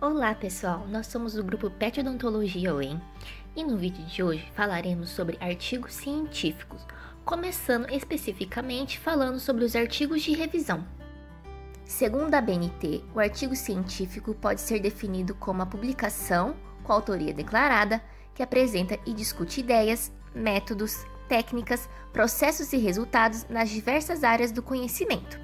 Olá pessoal, nós somos do grupo Pet Odontologia UEM e no vídeo de hoje falaremos sobre artigos científicos, começando especificamente falando sobre os artigos de revisão. Segundo a BNT, o artigo científico pode ser definido como a publicação com autoria declarada que apresenta e discute ideias, métodos, técnicas, processos e resultados nas diversas áreas do conhecimento.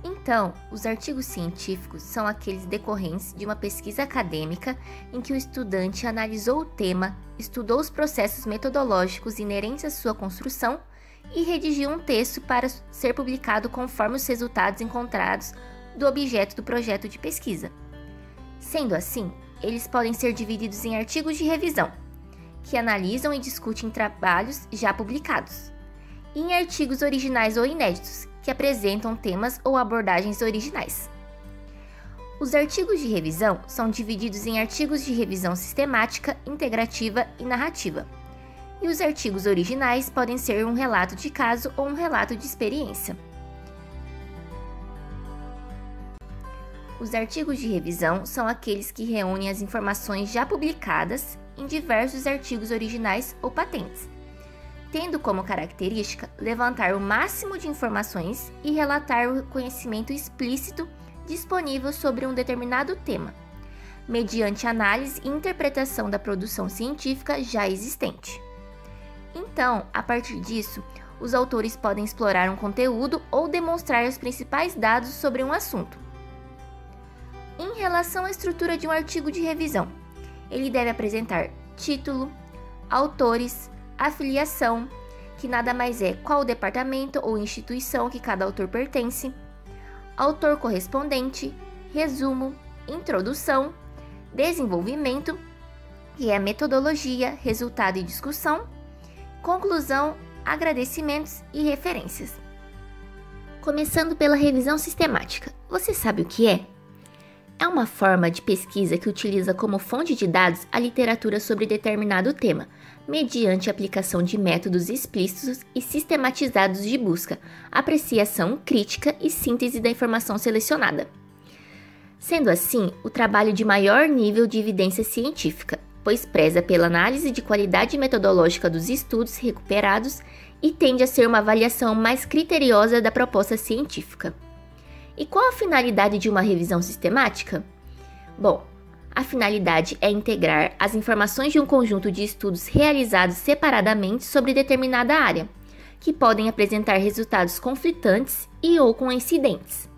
Então, os artigos científicos são aqueles decorrentes de uma pesquisa acadêmica em que o estudante analisou o tema, estudou os processos metodológicos inerentes à sua construção e redigiu um texto para ser publicado conforme os resultados encontrados do objeto do projeto de pesquisa. Sendo assim, eles podem ser divididos em artigos de revisão, que analisam e discutem trabalhos já publicados, e em artigos originais ou inéditos, que apresentam temas ou abordagens originais. Os artigos de revisão são divididos em artigos de revisão sistemática, integrativa e narrativa. E os artigos originais podem ser um relato de caso ou um relato de experiência. Os artigos de revisão são aqueles que reúnem as informações já publicadas em diversos artigos originais ou patentes, tendo como característica levantar o máximo de informações e relatar o conhecimento explícito disponível sobre um determinado tema, mediante análise e interpretação da produção científica já existente. Então, a partir disso, os autores podem explorar um conteúdo ou demonstrar os principais dados sobre um assunto. Em relação à estrutura de um artigo de revisão, ele deve apresentar título, autores, afiliação, que nada mais é qual departamento ou instituição que cada autor pertence, autor correspondente, resumo, introdução, desenvolvimento, que é a metodologia, resultado e discussão, conclusão, agradecimentos e referências. Começando pela revisão sistemática. Você sabe o que é? É uma forma de pesquisa que utiliza como fonte de dados a literatura sobre determinado tema, mediante a aplicação de métodos explícitos e sistematizados de busca, apreciação, crítica e síntese da informação selecionada. Sendo assim, o trabalho de maior nível de evidência científica, pois preza pela análise de qualidade metodológica dos estudos recuperados e tende a ser uma avaliação mais criteriosa da proposta científica. E qual a finalidade de uma revisão sistemática? Bom, a finalidade é integrar as informações de um conjunto de estudos realizados separadamente sobre determinada área, que podem apresentar resultados conflitantes e ou coincidentes,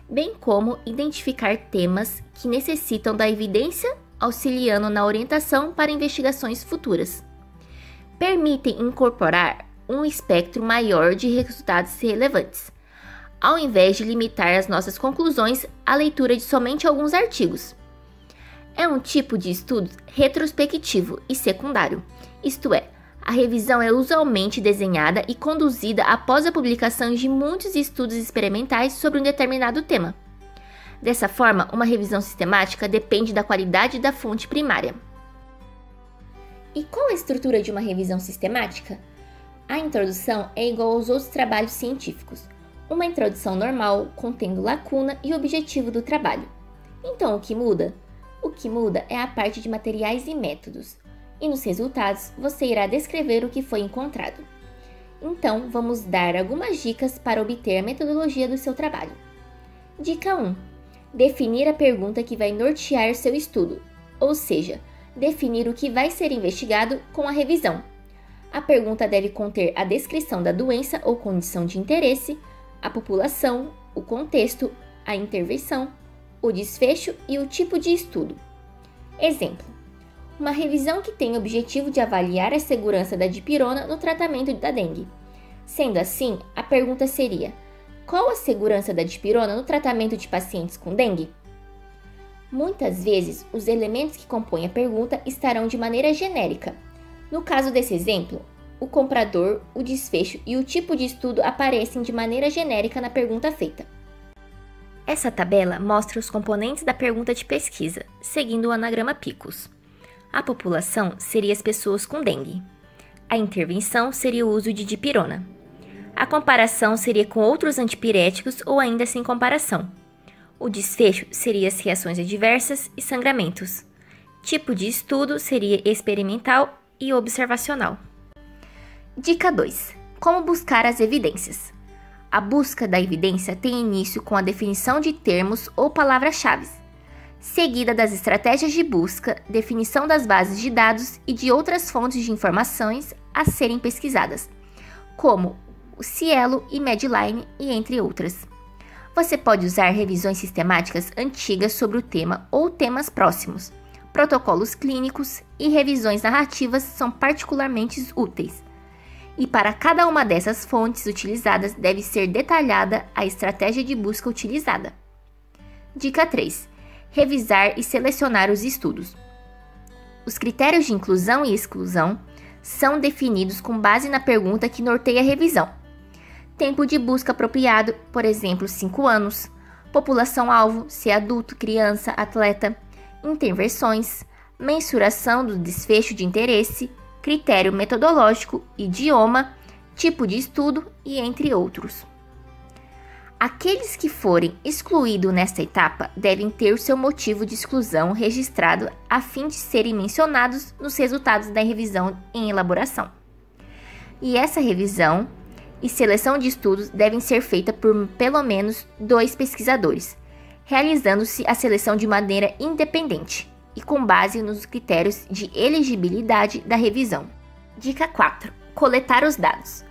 bem como identificar temas que necessitam da evidência, auxiliando na orientação para investigações futuras. Permitem incorporar um espectro maior de resultados relevantes, ao invés de limitar as nossas conclusões à leitura de somente alguns artigos. É um tipo de estudo retrospectivo e secundário, isto é, a revisão é usualmente desenhada e conduzida após a publicação de muitos estudos experimentais sobre um determinado tema. Dessa forma, uma revisão sistemática depende da qualidade da fonte primária. E qual a estrutura de uma revisão sistemática? A introdução é igual aos outros trabalhos científicos. Uma introdução normal, contendo lacuna e objetivo do trabalho. Então, o que muda? O que muda é a parte de materiais e métodos, e nos resultados você irá descrever o que foi encontrado. Então, vamos dar algumas dicas para obter a metodologia do seu trabalho. Dica 1. Definir a pergunta que vai nortear seu estudo, ou seja, definir o que vai ser investigado com a revisão. A pergunta deve conter a descrição da doença ou condição de interesse, a população, o contexto, a intervenção, o desfecho e o tipo de estudo. Exemplo: uma revisão que tem o objetivo de avaliar a segurança da dipirona no tratamento da dengue. Sendo assim, a pergunta seria: qual a segurança da dipirona no tratamento de pacientes com dengue? Muitas vezes, os elementos que compõem a pergunta estarão de maneira genérica. No caso desse exemplo, o comprador, o desfecho e o tipo de estudo aparecem de maneira genérica na pergunta feita. Essa tabela mostra os componentes da pergunta de pesquisa, seguindo o anagrama PICOS. A população seria as pessoas com dengue. A intervenção seria o uso de dipirona. A comparação seria com outros antipiréticos ou ainda sem comparação. O desfecho seria as reações adversas e sangramentos. Tipo de estudo seria experimental e observacional. Dica 2. Como buscar as evidências. A busca da evidência tem início com a definição de termos ou palavras-chave, seguida das estratégias de busca, definição das bases de dados e de outras fontes de informações a serem pesquisadas, como o Cielo e Medline e entre outras. Você pode usar revisões sistemáticas antigas sobre o tema ou temas próximos. Protocolos clínicos e revisões narrativas são particularmente úteis. E para cada uma dessas fontes utilizadas deve ser detalhada a estratégia de busca utilizada. Dica 3. Revisar e selecionar os estudos. Os critérios de inclusão e exclusão são definidos com base na pergunta que norteia a revisão. Tempo de busca apropriado, por exemplo, 5 anos. População-alvo, se é adulto, criança, atleta. Intervenções. Mensuração do desfecho de interesse. Critério metodológico, idioma, tipo de estudo e entre outros. Aqueles que forem excluídos nesta etapa devem ter seu motivo de exclusão registrado a fim de serem mencionados nos resultados da revisão em elaboração. E essa revisão e seleção de estudos devem ser feitas por pelo menos 2 pesquisadores, realizando-se a seleção de maneira independente e com base nos critérios de elegibilidade da revisão. Dica 4. Coletar os dados.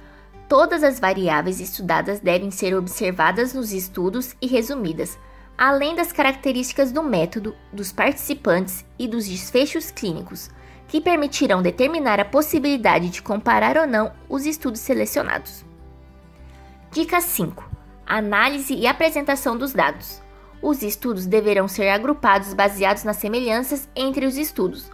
Todas as variáveis estudadas devem ser observadas nos estudos e resumidas, além das características do método, dos participantes e dos desfechos clínicos, que permitirão determinar a possibilidade de comparar ou não os estudos selecionados. Dica 5. Análise e apresentação dos dados. Os estudos deverão ser agrupados baseados nas semelhanças entre os estudos.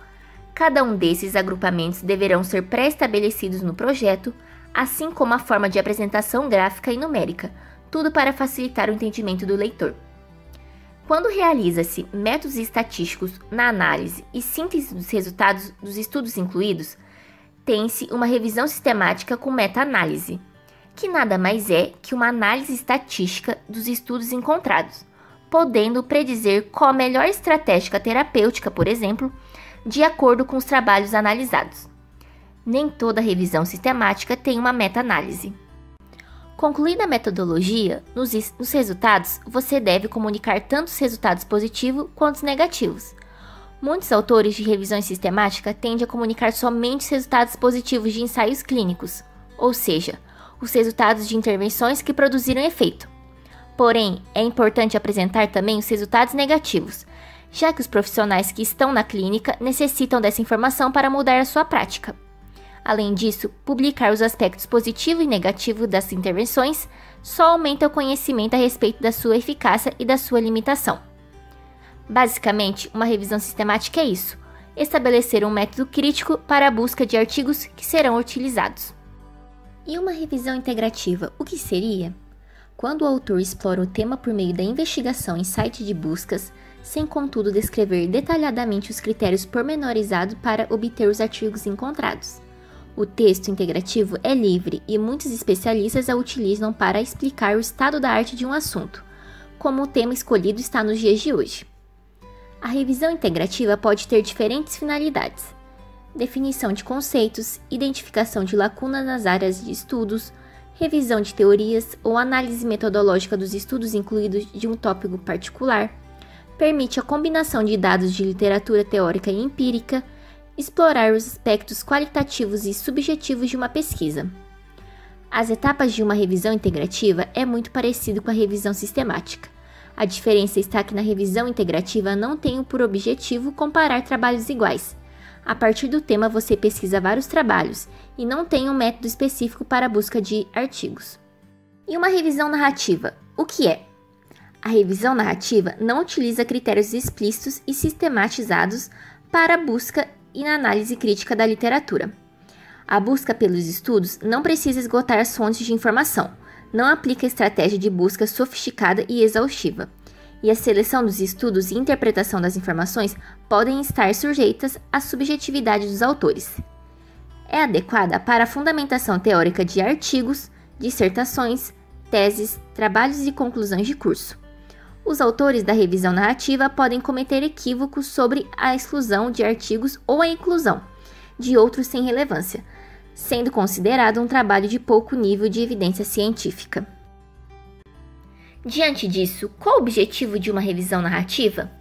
Cada um desses agrupamentos deverão ser pré-estabelecidos no projeto, assim como a forma de apresentação gráfica e numérica, tudo para facilitar o entendimento do leitor. Quando realiza-se métodos estatísticos na análise e síntese dos resultados dos estudos incluídos, tem-se uma revisão sistemática com meta-análise, que nada mais é que uma análise estatística dos estudos encontrados, podendo predizer qual a melhor estratégia terapêutica, por exemplo, de acordo com os trabalhos analisados. Nem toda revisão sistemática tem uma meta-análise. Concluída a metodologia, nos resultados, você deve comunicar tanto os resultados positivos quanto os negativos. Muitos autores de revisão sistemática tendem a comunicar somente os resultados positivos de ensaios clínicos, ou seja, os resultados de intervenções que produziram efeito. Porém, é importante apresentar também os resultados negativos, já que os profissionais que estão na clínica necessitam dessa informação para mudar a sua prática. Além disso, publicar os aspectos positivo e negativo das intervenções só aumenta o conhecimento a respeito da sua eficácia e da sua limitação. Basicamente, uma revisão sistemática é isso: estabelecer um método crítico para a busca de artigos que serão utilizados. E uma revisão integrativa, o que seria? Quando o autor explora o tema por meio da investigação em site de buscas, sem contudo descrever detalhadamente os critérios pormenorizados para obter os artigos encontrados. O texto integrativo é livre e muitos especialistas a utilizam para explicar o estado da arte de um assunto, como o tema escolhido está nos dias de hoje. A revisão integrativa pode ter diferentes finalidades: definição de conceitos, identificação de lacunas nas áreas de estudos, revisão de teorias ou análise metodológica dos estudos incluídos de um tópico particular, permite a combinação de dados de literatura teórica e empírica, explorar os aspectos qualitativos e subjetivos de uma pesquisa. As etapas de uma revisão integrativa é muito parecido com a revisão sistemática. A diferença está que na revisão integrativa não tem por objetivo comparar trabalhos iguais. A partir do tema você pesquisa vários trabalhos e não tem um método específico para a busca de artigos. E uma revisão narrativa, o que é? A revisão narrativa não utiliza critérios explícitos e sistematizados para a busca e na análise crítica da literatura. A busca pelos estudos não precisa esgotar as fontes de informação, não aplica estratégia de busca sofisticada e exaustiva, e a seleção dos estudos e interpretação das informações podem estar sujeitas à subjetividade dos autores. É adequada para a fundamentação teórica de artigos, dissertações, teses, trabalhos e conclusões de curso. Os autores da revisão narrativa podem cometer equívocos sobre a exclusão de artigos ou a inclusão de outros sem relevância, sendo considerado um trabalho de pouco nível de evidência científica. Diante disso, qual o objetivo de uma revisão narrativa?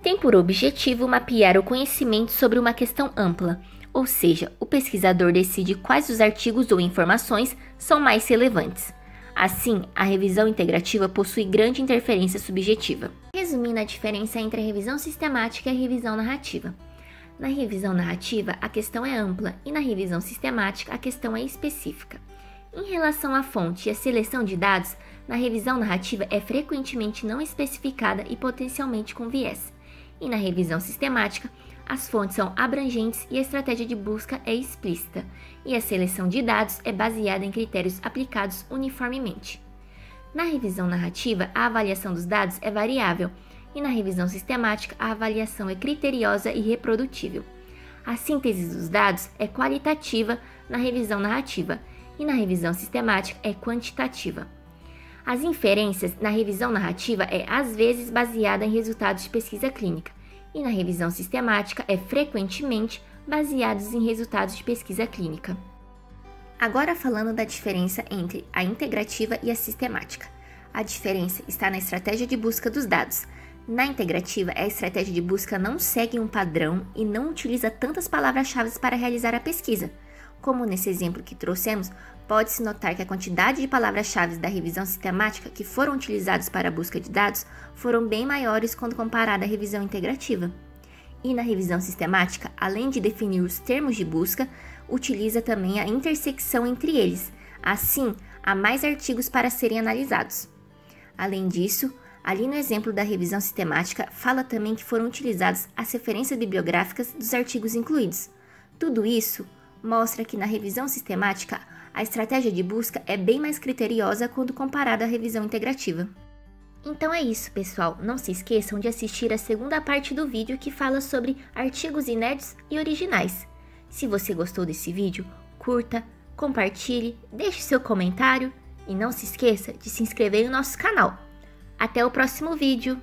Tem por objetivo mapear o conhecimento sobre uma questão ampla, ou seja, o pesquisador decide quais os artigos ou informações são mais relevantes. Assim, a revisão integrativa possui grande interferência subjetiva. Resumindo a diferença entre a revisão sistemática e a revisão narrativa. Na revisão narrativa, a questão é ampla e na revisão sistemática, a questão é específica. Em relação à fonte e à seleção de dados, na revisão narrativa é frequentemente não especificada e potencialmente com viés. E na revisão sistemática, as fontes são abrangentes e a estratégia de busca é explícita, e a seleção de dados é baseada em critérios aplicados uniformemente. Na revisão narrativa, a avaliação dos dados é variável, e na revisão sistemática, a avaliação é criteriosa e reprodutível. A síntese dos dados é qualitativa na revisão narrativa, e na revisão sistemática é quantitativa. As inferências na revisão narrativa é às vezes baseada em resultados de pesquisa clínica, e na revisão sistemática é frequentemente baseados em resultados de pesquisa clínica. Agora falando da diferença entre a integrativa e a sistemática. A diferença está na estratégia de busca dos dados. Na integrativa, a estratégia de busca não segue um padrão e não utiliza tantas palavras-chave para realizar a pesquisa. Como nesse exemplo que trouxemos, pode-se notar que a quantidade de palavras-chave da revisão sistemática que foram utilizadas para a busca de dados foram bem maiores quando comparada à revisão integrativa. E na revisão sistemática, além de definir os termos de busca, utiliza também a intersecção entre eles. Assim, há mais artigos para serem analisados. Além disso, ali no exemplo da revisão sistemática, fala também que foram utilizadas as referências bibliográficas dos artigos incluídos. Tudo isso mostra que na revisão sistemática, a estratégia de busca é bem mais criteriosa quando comparada à revisão integrativa. Então é isso, pessoal. Não se esqueçam de assistir a segunda parte do vídeo que fala sobre artigos inéditos e originais. Se você gostou desse vídeo, curta, compartilhe, deixe seu comentário e não se esqueça de se inscrever no nosso canal. Até o próximo vídeo!